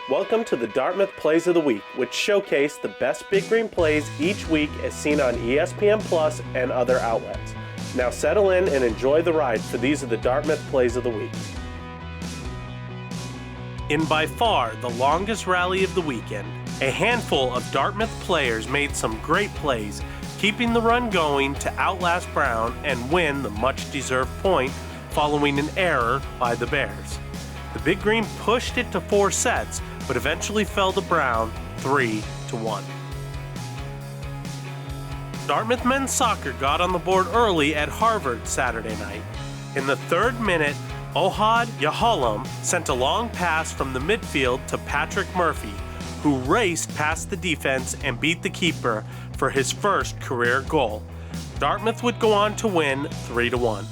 Welcome to the Dartmouth Plays of the Week, which showcase the best Big Green plays each week as seen on ESPN Plus and other outlets. Now settle in and enjoy the ride, for these are the Dartmouth Plays of the Week. In by far the longest rally of the weekend, a handful of Dartmouth players made some great plays, keeping the run going to outlast Brown and win the much-deserved point following an error by the Bears. The Big Green pushed it to 4 sets, but eventually fell to Brown 3-1. Dartmouth men's soccer got on the board early at Harvard Saturday night. In the 3rd minute, Ohad Yahalom sent a long pass from the midfield to Patrick Murphy, who raced past the defense and beat the keeper for his first career goal. Dartmouth would go on to win 3-1.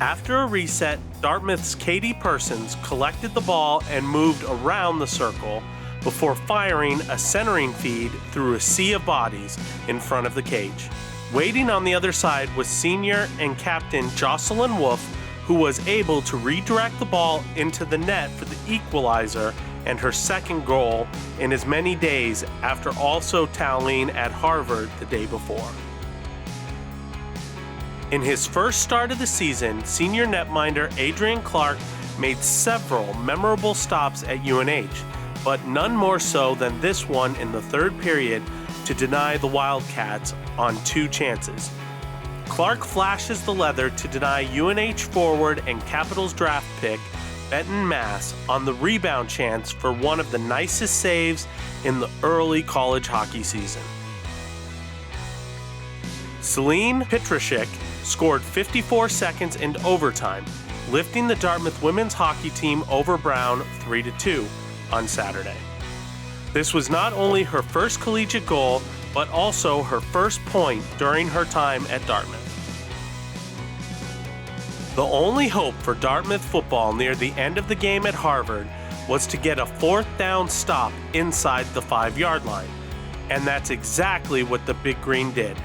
After a reset, Dartmouth's Katie Persons collected the ball and moved around the circle before firing a centering feed through a sea of bodies in front of the cage. Waiting on the other side was senior and captain Jocelyn Wolf, who was able to redirect the ball into the net for the equalizer and her second goal in as many days, after also tallying at Harvard the day before. In his first start of the season, senior netminder Adrian Clark made several memorable stops at UNH, but none more so than this one in the 3rd period to deny the Wildcats on 2 chances. Clark flashes the leather to deny UNH forward and Capitals draft pick Benton Mass on the rebound chance for one of the nicest saves in the early college hockey season. Celine Petrashik scored 54 seconds in overtime, lifting the Dartmouth women's hockey team over Brown 3-2 on Saturday. This was not only her first collegiate goal, but also her first point during her time at Dartmouth. The only hope for Dartmouth football near the end of the game at Harvard was to get a 4th down stop inside the 5-yard line, and that's exactly what the Big Green did.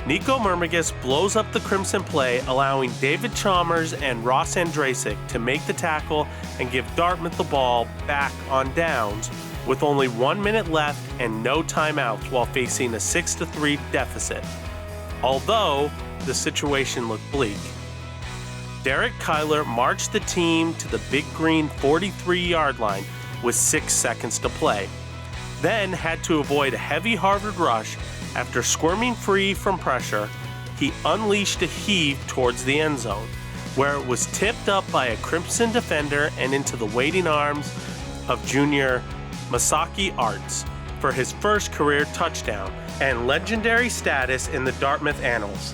Nico Mermigas blows up the Crimson play, allowing David Chalmers and Ross Andrasic to make the tackle and give Dartmouth the ball back on downs with only 1 minute left and no timeouts while facing a 6-3 deficit, although the situation looked bleak. Derek Kyler marched the team to the Big Green 43-yard line with 6 seconds to play, then had to avoid a heavy Harvard rush. After squirming free from pressure, he unleashed a heave towards the end zone, where it was tipped up by a Crimson defender and into the waiting arms of junior Masaki Arts for his first career touchdown and legendary status in the Dartmouth annals.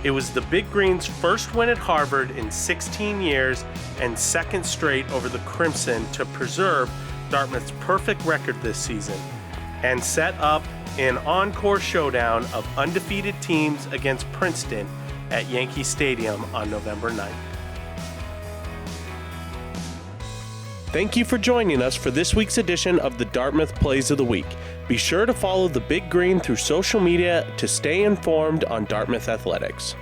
It was the Big Green's first win at Harvard in 16 years and second straight over the Crimson to preserve Dartmouth's perfect record this season and set up an encore showdown of undefeated teams against Princeton at Yankee Stadium on November 9th. Thank you for joining us for this week's edition of the Dartmouth Plays of the Week. Be sure to follow the Big Green through social media to stay informed on Dartmouth athletics.